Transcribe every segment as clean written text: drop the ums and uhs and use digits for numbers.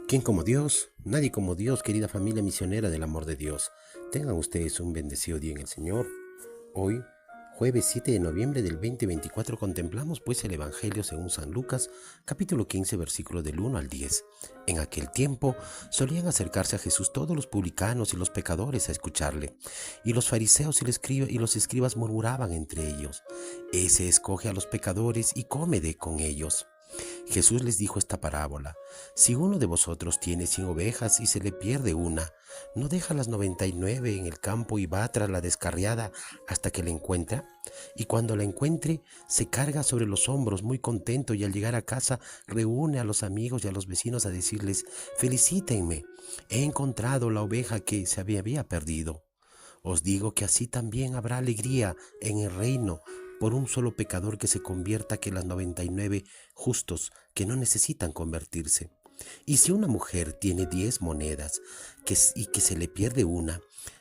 ¿Quién como Dios? Nadie como Dios, querida familia misionera del amor de Dios. Tengan ustedes un bendecido día en el Señor. Hoy, jueves 7 de noviembre del 2024, contemplamos pues el Evangelio según San Lucas, capítulo 15, versículos del 1 al 10. En aquel tiempo solían acercarse a Jesús todos los publicanos y los pecadores a escucharle, y los fariseos y los escribas murmuraban entre ellos: Ese escoge a los pecadores y come con ellos. Jesús les dijo esta parábola: si uno de vosotros tiene 100 ovejas y se le pierde una, ¿no deja las 99 en el campo y va tras la descarriada hasta que la encuentra? Y cuando la encuentre, se carga sobre los hombros muy contento, y al llegar a casa reúne a los amigos y a los vecinos a decirles: felicítenme, he encontrado la oveja que se había perdido. Os digo que así también habrá alegría en el reino por un solo pecador que se convierta, que las 99 justos que no necesitan convertirse. Y si una mujer tiene 10 monedas y que se le pierde una,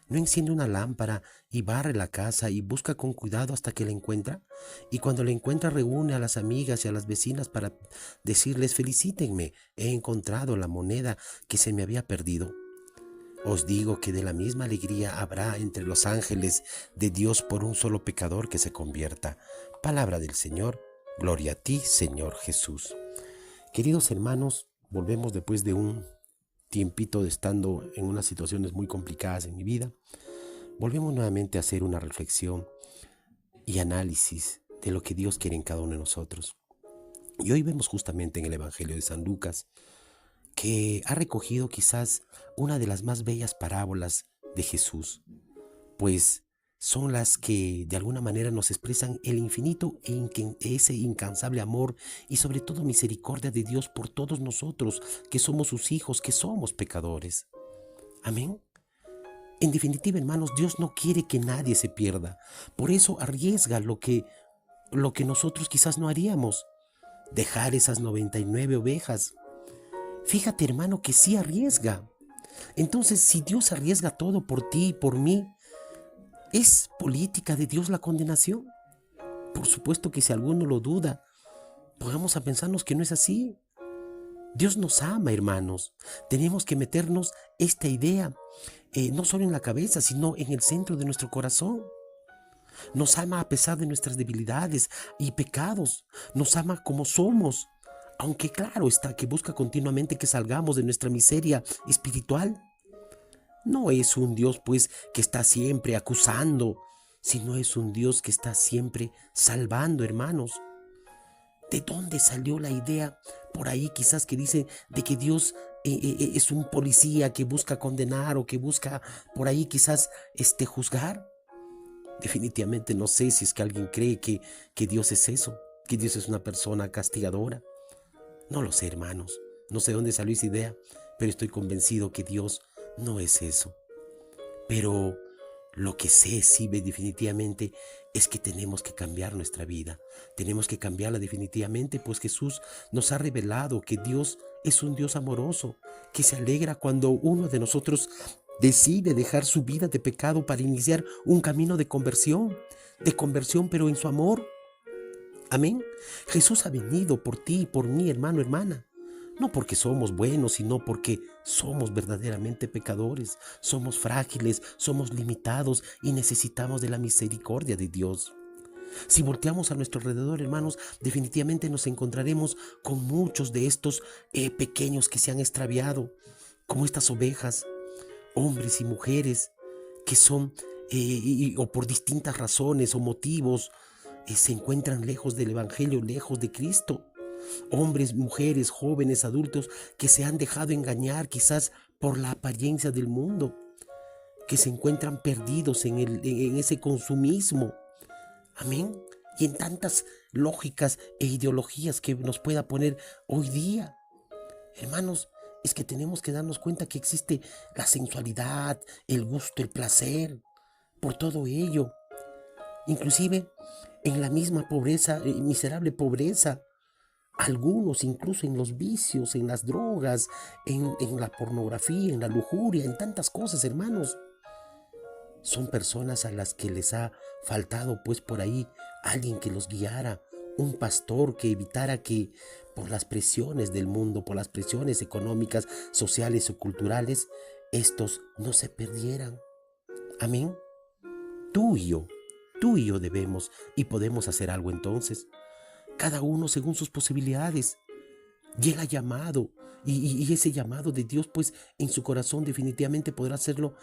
¿no enciende una lámpara y barre la casa y busca con cuidado hasta que la encuentra? Y cuando la encuentra, reúne a las amigas y a las vecinas para decirles: felicítenme, he encontrado la moneda que se me había perdido. Os digo que de la misma alegría habrá entre los ángeles de Dios por un solo pecador que se convierta. Palabra del Señor. Gloria a ti, Señor Jesús. Queridos hermanos, volvemos después de un tiempito de estando en unas situaciones muy complicadas en mi vida. Volvemos nuevamente a hacer una reflexión y análisis de lo que Dios quiere en cada uno de nosotros. Y hoy vemos justamente en el Evangelio de San Lucas, que ha recogido quizás una de las más bellas parábolas de Jesús, pues son las que de alguna manera nos expresan el infinito ese incansable amor y sobre todo misericordia de Dios por todos nosotros, que somos sus hijos, que somos pecadores. Amén. En definitiva, hermanos, Dios no quiere que nadie se pierda. Por eso arriesga lo que nosotros quizás no haríamos: dejar esas 99 ovejas. Fíjate, hermano, que sí arriesga. Entonces, si Dios arriesga todo por ti y por mí, ¿es política de Dios la condenación? Por supuesto que si alguno lo duda, podemos a pensarnos que no es así. Dios nos ama, hermanos. Tenemos que meternos esta idea, no solo en la cabeza, sino en el centro de nuestro corazón. Nos ama a pesar de nuestras debilidades y pecados. Nos ama como somos. Aunque claro está que busca continuamente que salgamos de nuestra miseria espiritual. No es un Dios pues que está siempre acusando, sino es un Dios que está siempre salvando, hermanos. ¿De dónde salió la idea por ahí quizás que dice de que Dios es un policía que busca condenar, o que busca por ahí quizás juzgar? Definitivamente no sé si es que alguien cree que Dios es eso, que Dios es una persona castigadora. No lo sé, hermanos. No sé dónde salió esa idea, pero estoy convencido que Dios no es eso. Pero lo que sé, sí, definitivamente, es que tenemos que cambiar nuestra vida. Tenemos que cambiarla definitivamente, pues Jesús nos ha revelado que Dios es un Dios amoroso, que se alegra cuando uno de nosotros decide dejar su vida de pecado para iniciar un camino de conversión, pero en su amor. Amén. Jesús ha venido por ti y por mí, hermano, hermana. No porque somos buenos, sino porque somos verdaderamente pecadores. Somos frágiles, somos limitados y necesitamos de la misericordia de Dios. Si volteamos a nuestro alrededor, hermanos, definitivamente nos encontraremos con muchos de estos pequeños que se han extraviado, como estas ovejas, hombres y mujeres que son, o por distintas razones o motivos, se encuentran lejos del Evangelio, lejos de Cristo. Hombres, mujeres, jóvenes, adultos que se han dejado engañar quizás por la apariencia del mundo, que se encuentran perdidos en ese consumismo. Amén. Y en tantas lógicas e ideologías que nos pueda poner hoy día. Hermanos, es que tenemos que darnos cuenta que existe la sensualidad, el gusto, el placer, por todo ello. Inclusive en la misma pobreza, miserable pobreza. Algunos incluso en los vicios, en las drogas, en la pornografía, en la lujuria, en tantas cosas, hermanos. Son personas a las que les ha faltado pues por ahí alguien que los guiara, un pastor que evitara que por las presiones del mundo, por las presiones económicas, sociales o culturales, estos no se perdieran. Amén. Tú y yo, tú y yo debemos y podemos hacer algo entonces, cada uno según sus posibilidades. Y Él ha llamado, y ese llamado de Dios, pues en su corazón definitivamente podrá hacerlo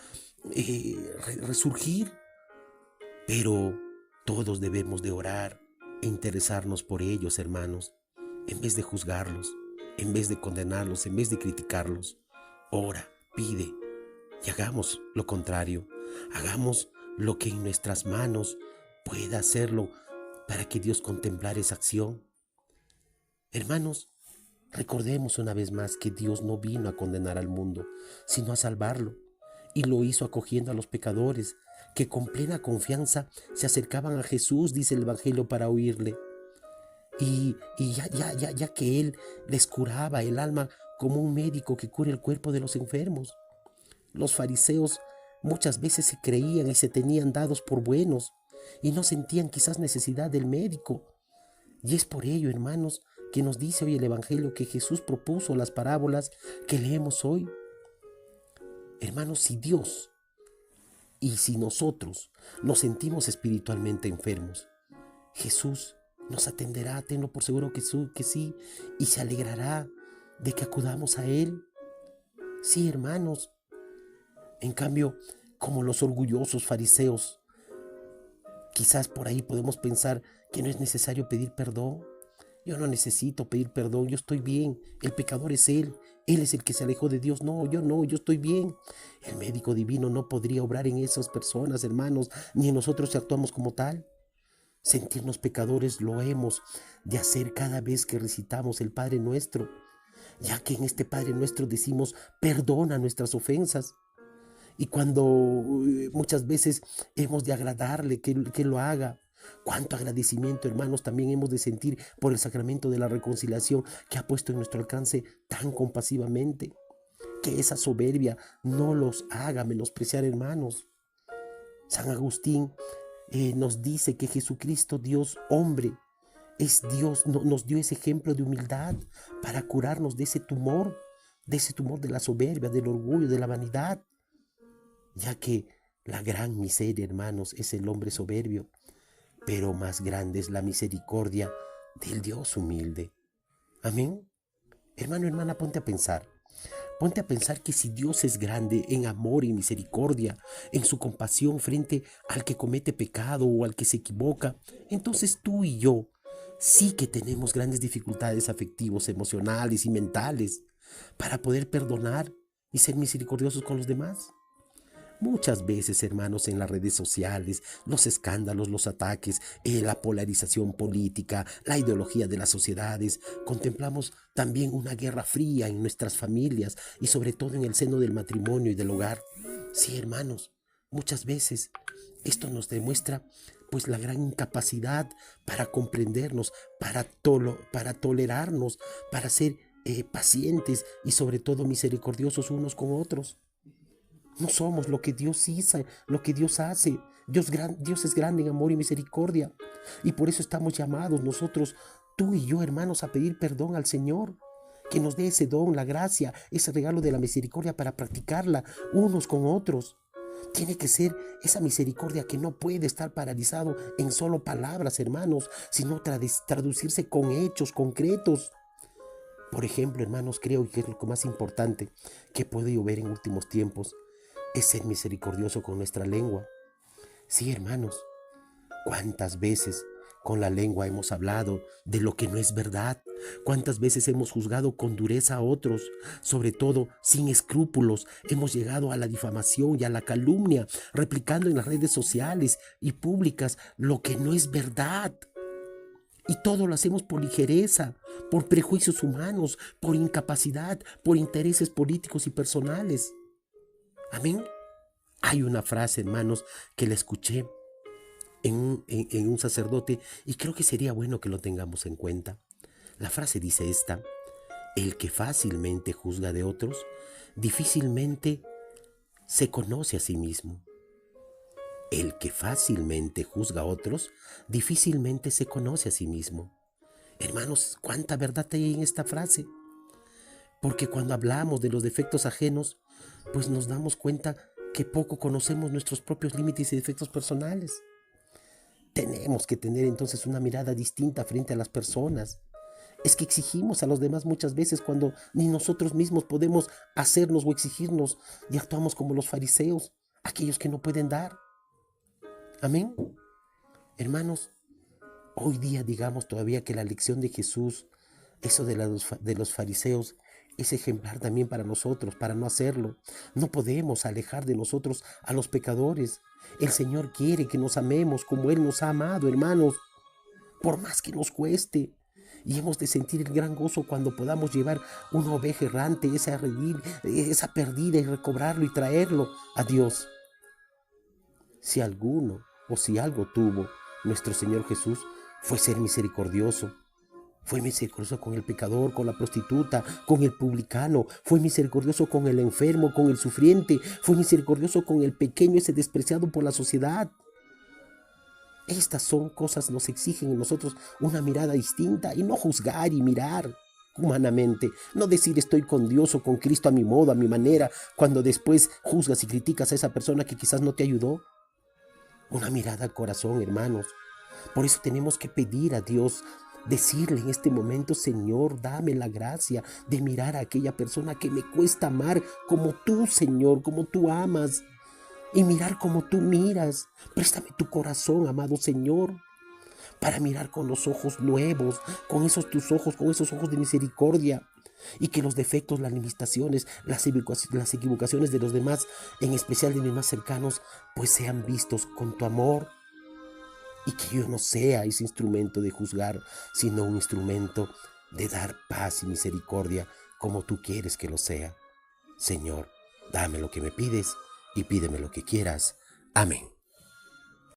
resurgir. Pero todos debemos de orar e interesarnos por ellos, hermanos, en vez de juzgarlos, en vez de condenarlos, en vez de criticarlos. Ora, pide y hagamos lo contrario. Hagamos lo que en nuestras manos pueda hacerlo para que Dios contemplar esa acción. Hermanos, recordemos una vez más que Dios no vino a condenar al mundo, sino a salvarlo. Y lo hizo acogiendo a los pecadores, que con plena confianza se acercaban a Jesús, dice el Evangelio, para oírle. Y ya que Él les curaba el alma como un médico que cura el cuerpo de los enfermos. Los fariseos muchas veces se creían y se tenían dados por buenos y no sentían quizás necesidad del médico. Y es por ello, hermanos, que nos dice hoy el Evangelio que Jesús propuso las parábolas que leemos hoy. Hermanos, si Dios y si nosotros nos sentimos espiritualmente enfermos, Jesús nos atenderá, tenlo por seguro que sí, y se alegrará de que acudamos a Él. Sí, hermanos. En cambio, como los orgullosos fariseos, quizás por ahí podemos pensar que no es necesario pedir perdón. Yo no necesito pedir perdón, yo estoy bien. El pecador es Él es el que se alejó de Dios. No, yo estoy bien. El médico divino no podría obrar en esas personas, hermanos, ni en nosotros si actuamos como tal. Sentirnos pecadores lo hemos de hacer cada vez que recitamos el Padre Nuestro, ya que en este Padre Nuestro decimos, perdona nuestras ofensas. Y cuando muchas veces hemos de agradarle que lo haga, cuánto agradecimiento, hermanos, también hemos de sentir por el sacramento de la reconciliación que ha puesto en nuestro alcance tan compasivamente. Que esa soberbia no los haga menospreciar, hermanos. San Agustín nos dice que Jesucristo, Dios hombre, es Dios, nos dio ese ejemplo de humildad para curarnos de ese tumor de la soberbia, del orgullo, de la vanidad. Ya que la gran miseria, hermanos, es el hombre soberbio, pero más grande es la misericordia del Dios humilde. Amén. Hermano, hermana, ponte a pensar. Ponte a pensar que si Dios es grande en amor y misericordia, en su compasión frente al que comete pecado o al que se equivoca, entonces tú y yo sí que tenemos grandes dificultades afectivos, emocionales y mentales para poder perdonar y ser misericordiosos con los demás. Muchas veces, hermanos, en las redes sociales, los escándalos, los ataques, la polarización política, la ideología de las sociedades, contemplamos también una guerra fría en nuestras familias y sobre todo en el seno del matrimonio y del hogar. Sí, hermanos, muchas veces esto nos demuestra pues la gran incapacidad para comprendernos, para tolerarnos, para ser pacientes y sobre todo misericordiosos unos con otros. No somos lo que Dios hizo, lo que Dios hace. Dios es grande en amor y misericordia. Y por eso estamos llamados nosotros, tú y yo, hermanos, a pedir perdón al Señor. Que nos dé ese don, la gracia, ese regalo de la misericordia para practicarla unos con otros. Tiene que ser esa misericordia que no puede estar paralizado en solo palabras, hermanos, sino traducirse con hechos concretos. Por ejemplo, hermanos, creo que es lo más importante que he podido ver en últimos tiempos es ser misericordioso con nuestra lengua. Sí, hermanos, ¿cuántas veces con la lengua hemos hablado de lo que no es verdad? ¿Cuántas veces hemos juzgado con dureza a otros? Sobre todo, sin escrúpulos, hemos llegado a la difamación y a la calumnia, replicando en las redes sociales y públicas lo que no es verdad. Y todo lo hacemos por ligereza, por prejuicios humanos, por incapacidad, por intereses políticos y personales. Amén. Hay una frase, hermanos, que la escuché en un sacerdote y creo que sería bueno que lo tengamos en cuenta. La frase dice esta: el que fácilmente juzga de otros, difícilmente se conoce a sí mismo. El que fácilmente juzga a otros, difícilmente se conoce a sí mismo. Hermanos, ¿cuánta verdad hay en esta frase? Porque cuando hablamos de los defectos ajenos, pues nos damos cuenta que poco conocemos nuestros propios límites y defectos personales. Tenemos que tener entonces una mirada distinta frente a las personas. Es que exigimos a los demás muchas veces cuando ni nosotros mismos podemos hacernos o exigirnos, y actuamos como los fariseos, aquellos que no pueden dar. Amén. Hermanos, hoy día digamos todavía que la lección de Jesús, eso de los fariseos, es ejemplar también para nosotros, para no hacerlo. No podemos alejar de nosotros a los pecadores. El Señor quiere que nos amemos como Él nos ha amado, hermanos, por más que nos cueste. Y hemos de sentir el gran gozo cuando podamos llevar una oveja errante, esa perdida, y recobrarlo y traerlo a Dios. Si alguno o si algo tuvo nuestro Señor Jesús, fue ser misericordioso. Fue misericordioso con el pecador, con la prostituta, con el publicano. Fue misericordioso con el enfermo, con el sufriente. Fue misericordioso con el pequeño, ese despreciado por la sociedad. Estas son cosas que nos exigen en nosotros una mirada distinta y no juzgar y mirar humanamente. No decir estoy con Dios o con Cristo a mi modo, a mi manera, cuando después juzgas y criticas a esa persona que quizás no te ayudó. Una mirada al corazón, hermanos. Por eso tenemos que pedir a Dios, decirle en este momento: Señor, dame la gracia de mirar a aquella persona que me cuesta amar como tú, Señor, como tú amas. Y mirar como tú miras. Préstame tu corazón, amado Señor, para mirar con los ojos nuevos, con esos tus ojos, con esos ojos de misericordia. Y que los defectos, las limitaciones, las equivocaciones de los demás, en especial de mis más cercanos, pues sean vistos con tu amor. Y que yo no sea ese instrumento de juzgar, sino un instrumento de dar paz y misericordia como tú quieres que lo sea. Señor, dame lo que me pides y pídeme lo que quieras. Amén.